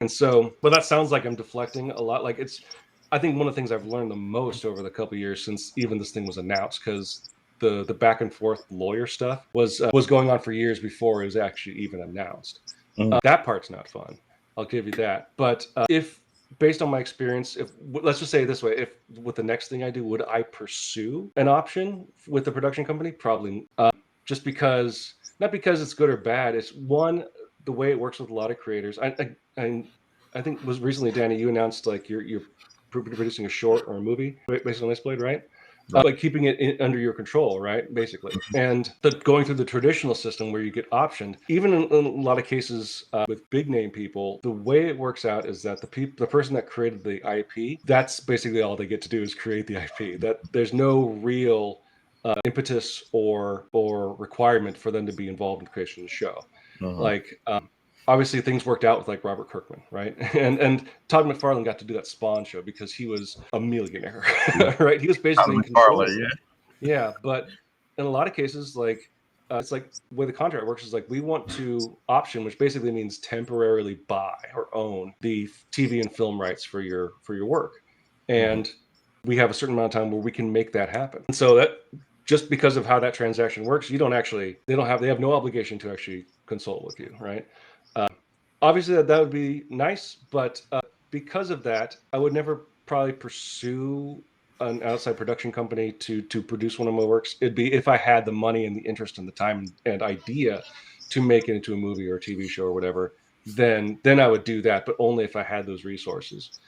And so, but that sounds like I'm deflecting a lot. Like I think one of the things I've learned the most over the couple of years since even this thing was announced, because the back and forth lawyer stuff was going on for years before it was actually even announced. That part's not fun. I'll give you that. But if based on my experience, if let's just say it this way, if with the next thing I do, would I pursue an option with the production company? Probably. Just because, not because it's good or bad. It's one, the way it works with a lot of creators. I think was recently, Danny, you announced like you're producing a short or a movie based on Ice Blade, right? Like keeping it under your control, right? Basically, and going through the traditional system where you get optioned, even in a lot of cases with big name people, the way it works out is that the person that created the IP, that's basically all they get to do is create the IP. That there's no real impetus or requirement for them to be involved in the creation of the show. Like obviously things worked out with like Robert Kirkman, right? And Todd McFarlane got to do that Spawn show because he was a millionaire, right? He was basically in control. Yeah, but in a lot of cases, like it's like the way the contract works is like we want to option, which basically means temporarily buy or own the TV and film rights for your work, and we have a certain amount of time where we can make that happen. And so that just because of how that transaction works, they have no obligation to actually consult with you, right? Obviously that would be nice, but because of that, I would never probably pursue an outside production company to produce one of my works. It'd be if I had the money and the interest and the time and idea to make it into a movie or a TV show or whatever, then I would do that, but only if I had those resources.